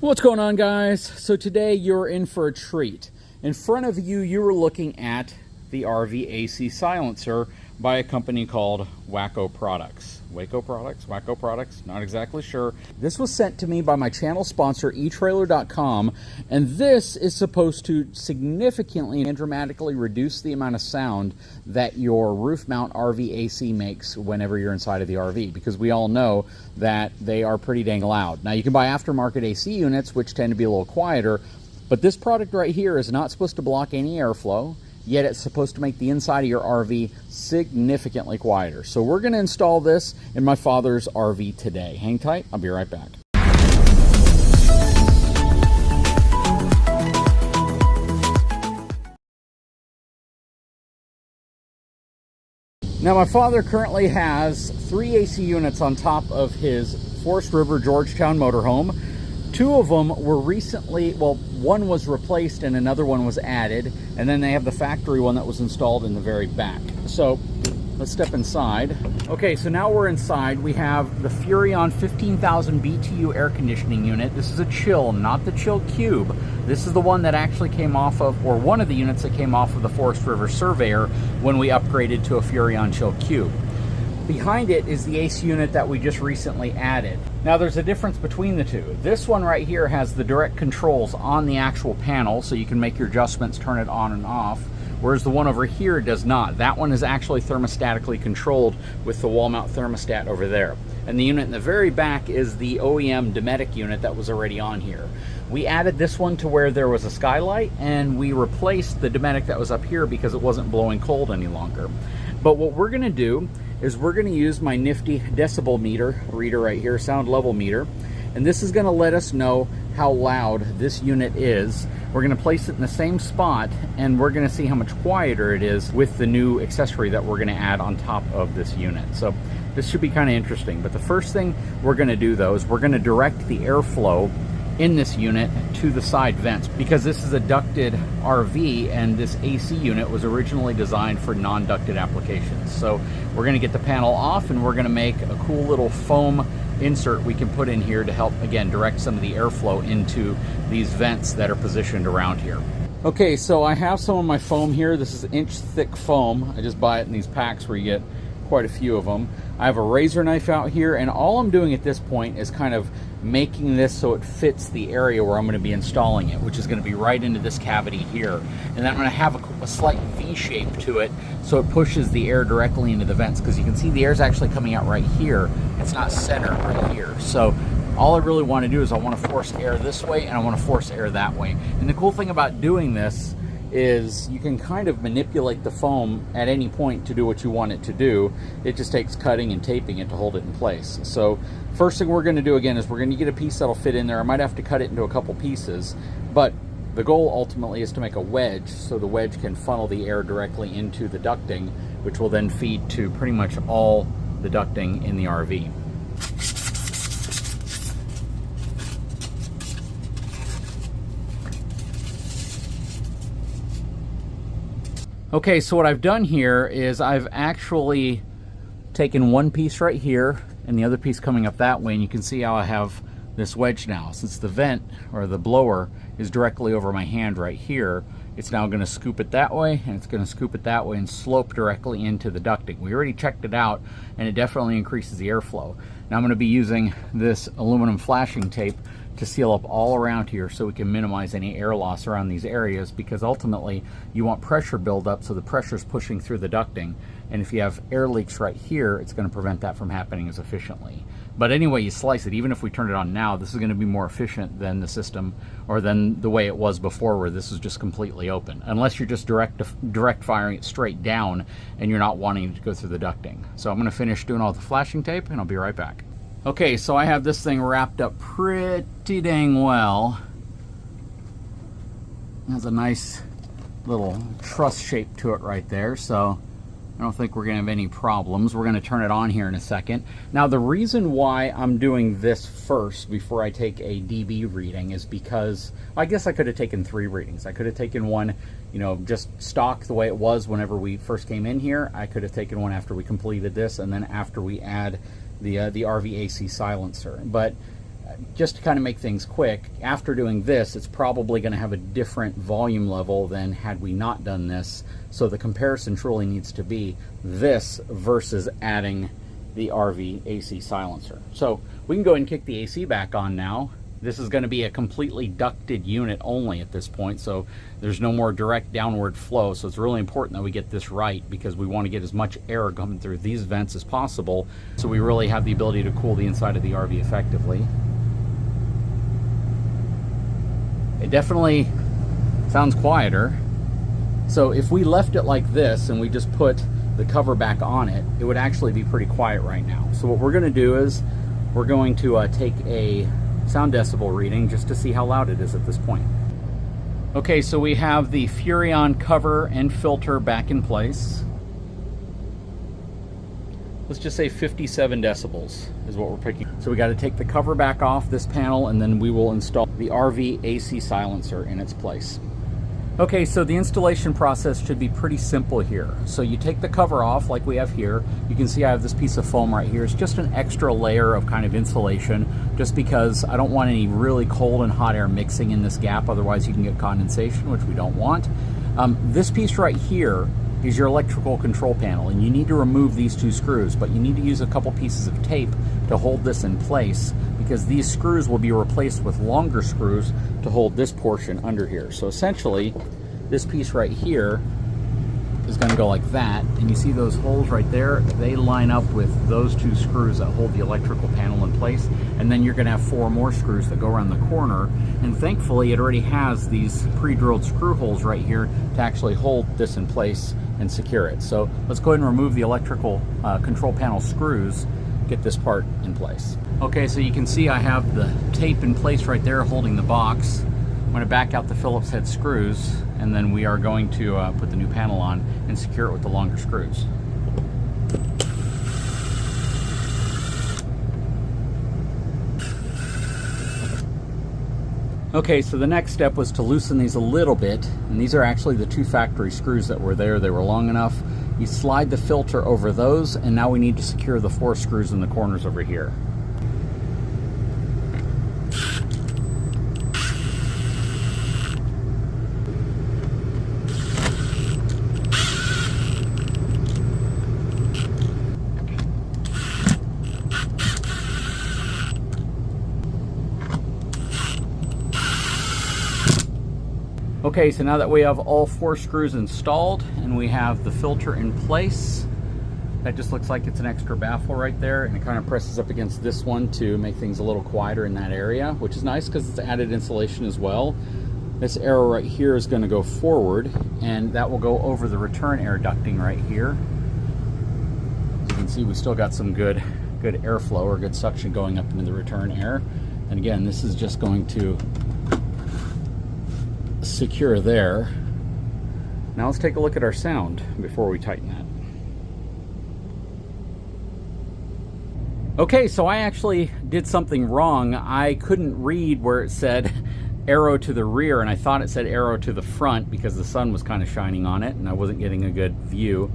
What's going on, guys? So today you're in for a treat. In front of you, you were looking at the RV AC Silencer by a company called WackO Products. WackO Products? Not exactly sure. This was sent to me by my channel sponsor, eTrailer.com, and this is supposed to significantly and dramatically reduce the amount of sound that your roof mount RV AC makes whenever you're inside of the RV, because we all know that they are pretty dang loud. Now, you can buy aftermarket AC units, which tend to be a little quieter, but this product right here is not supposed to block any airflow, yet it's supposed to make the inside of your RV significantly quieter. So we're going to install this in my father's RV today. Hang tight, I'll be right back. Now, my father currently has 3 AC units on top of his Forest River Georgetown motorhome. 2 of them were recently, well, one was replaced and another one was added, and then they have the factory one that was installed in the very back. So let's step inside. Okay, so now we're inside. We have the Furrion 15,000 BTU air conditioning unit. This is a chill, not the chill cube. This is the one that actually came off of, or one of the units that came off of the Forest River Surveyor when we upgraded to a Furrion chill cube. Behind it is the AC unit that we just recently added. Now, there's a difference between the two. This one right here has the direct controls on the actual panel, so you can make your adjustments, turn it on and off, whereas the one over here does not. That one is actually thermostatically controlled with the wall mount thermostat over there. And the unit in the very back is the OEM Dometic unit that was already on here. We added this one to where there was a skylight, and we replaced the Dometic that was up here because it wasn't blowing cold any longer. But what we're gonna do is we're going to use my nifty decibel meter reader right here, sound level meter, and this is going to let us know how loud this unit is. We're going to place it in the same spot, and we're going to see how much quieter it is with the new accessory that we're going to add on top of this unit. So this should be kind of interesting. But the first thing we're going to do, though, is we're going to direct the airflow in this unit to the side vents, because this is a ducted RV and this AC unit was originally designed for non-ducted applications. So we're going to get the panel off, and we're going to make a cool little foam insert we can put in here to help, again, direct some of the airflow into these vents that are positioned around here. Okay, so I have some of my foam here. This is inch thick foam. I just buy it in these packs where you get quite a few of them. I have a razor knife out here, and all I'm doing at this point is kind of making this so it fits the area where I'm going to be installing it, which is going to be right into this cavity here. And then I'm going to have a slight V shape to it so it pushes the air directly into the vents, because you can see the air is actually coming out right here. It's not centered right here. So all I really want to do is I want to force air this way, and I want to force air that way. And the cool thing about doing this is you can kind of manipulate the foam at any point to do what you want it to do. It just takes cutting and taping it to hold it in place. So first thing we're going to do, again, is we're going to get a piece that'll fit in there. I might have to cut it into a couple pieces, but the goal ultimately is to make a wedge so the wedge can funnel the air directly into the ducting, which will then feed to pretty much all the ducting in the RV. Okay, so what I've done here is I've actually taken one piece right here and the other piece coming up that way, and you can see how I have this wedge now. Since the vent, or the blower, is directly over my hand right here, it's now going to scoop it that way, and it's going to scoop it that way and slope directly into the ducting. We already checked it out, and it definitely increases the airflow. Now I'm going to be using this aluminum flashing tape to seal up all around here so we can minimize any air loss around these areas, because ultimately you want pressure buildup so the pressure is pushing through the ducting, and if you have air leaks right here, it's going to prevent that from happening as efficiently. But anyway you slice it, even if we turn it on now, this is going to be more efficient than the system, or than the way it was before where this is just completely open, unless you're just direct firing it straight down and you're not wanting it to go through the ducting. So I'm going to finish doing all the flashing tape, and I'll be right back. Okay, so I have this thing wrapped up pretty dang well. It has a nice little truss shape to it right there, so I don't think we're going to have any problems. We're going to turn it on here in a second. Now, the reason why I'm doing this first before I take a dB reading is because I guess I could have taken 3 readings. I could have taken one, you know, just stock the way it was whenever we first came in here. I could have taken one after we completed this, and then after we add the RV AC Silencer. But just to kind of make things quick, after doing this, it's probably going to have a different volume level than had we not done this. So the comparison truly needs to be this versus adding the RV AC silencer. So we can go ahead and kick the AC back on now. This is going to be a completely ducted unit only at this point, so there's no more direct downward flow. So it's really important that we get this right, because we want to get as much air coming through these vents as possible, so we really have the ability to cool the inside of the RV effectively. It definitely sounds quieter. So if we left it like this and we just put the cover back on it, it would actually be pretty quiet right now. So what we're going to do is we're going to take a sound decibel reading just to see how loud it is at this point. Okay, so we have the Furrion cover and filter back in place. Let's just say 57 decibels is what we're picking. So we got to take the cover back off this panel, and then we will install the RV AC silencer in its place. Okay, so the installation process should be pretty simple here. So you take the cover off like we have here. You can see I have this piece of foam right here. It's just an extra layer of kind of insulation, just because I don't want any really cold and hot air mixing in this gap, otherwise you can get condensation, which we don't want. This piece right here is your electrical control panel, and you need to remove these two screws, but you need to use a couple pieces of tape to hold this in place, because these screws will be replaced with longer screws to hold this portion under here. So essentially, this piece right here is going to go like that, and you see those holes right there? They line up with those two screws that hold the electrical panel in place, and then you're going to have 4 more screws that go around the corner, and thankfully it already has these pre-drilled screw holes right here to actually hold this in place and secure it. So let's go ahead and remove the electrical control panel screws, get this part in place. Okay, so you can see I have the tape in place right there holding the box. I'm going to back out the Phillips head screws, and then we are going to put the new panel on and secure it with the longer screws. Okay, so the next step was to loosen these a little bit, and these are actually the 2 factory screws that were there. They were long enough. You slide the filter over those, and now we need to secure the 4 screws in the corners over here. Okay, so now that we have all 4 screws installed and we have the filter in place, that just looks like it's an extra baffle right there, and it kind of presses up against this one to make things a little quieter in that area, which is nice because it's added insulation as well. This arrow right here is going to go forward, and that will go over the return air ducting right here. As you can see, we still got some good airflow or good suction going up into the return air. And again, this is just going to secure there. Now let's take a look at our sound before we tighten that. Okay, so I actually did something wrong. I couldn't read where it said arrow to the rear, and I thought it said arrow to the front because the sun was kind of shining on it and I wasn't getting a good view.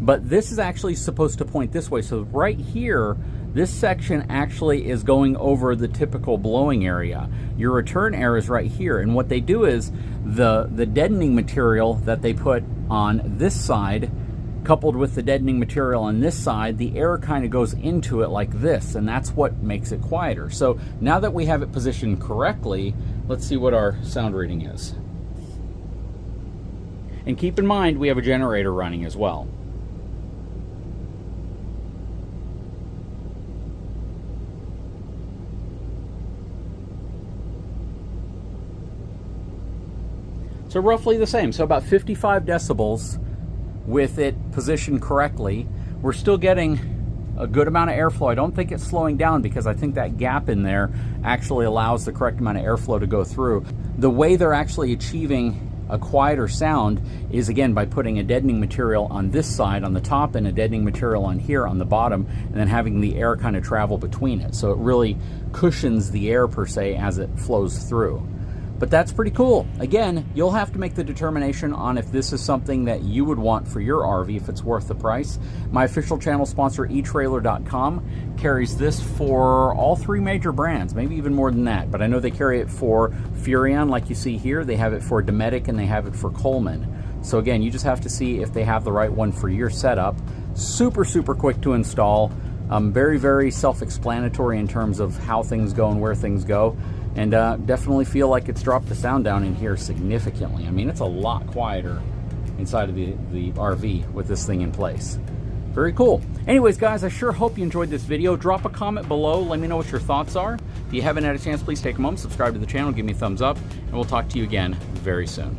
But this is actually supposed to point this way. So right here, this section actually is going over the typical blowing area. Your return air is right here, and what they do is the deadening material that they put on this side, coupled with the deadening material on this side, the air kind of goes into it like this, and that's what makes it quieter. So now that we have it positioned correctly, let's see what our sound reading is. And keep in mind, we have a generator running as well. So roughly the same, so about 55 decibels with it positioned correctly. We're still getting a good amount of airflow. I don't think it's slowing down because I think that gap in there actually allows the correct amount of airflow to go through. The way they're actually achieving a quieter sound is, again, by putting a deadening material on this side on the top and a deadening material on here on the bottom, and then having the air kind of travel between it. So it really cushions the air per se as it flows through. But that's pretty cool. Again, you'll have to make the determination on if this is something that you would want for your RV, if it's worth the price. My official channel sponsor, eTrailer.com, carries this for all 3 major brands, maybe even more than that. But I know they carry it for Furrion, like you see here. They have it for Dometic, and they have it for Coleman. So again, you just have to see if they have the right one for your setup. Super, super quick to install. Very, very self-explanatory in terms of how things go and where things go. And definitely feel like it's dropped the sound down in here significantly. I mean, it's a lot quieter inside of the RV with this thing in place. Very cool. Anyways, guys, I sure hope you enjoyed this video. Drop a comment below. Let me know what your thoughts are. If you haven't had a chance, please take a moment, subscribe to the channel, give me a thumbs up, and we'll talk to you again very soon.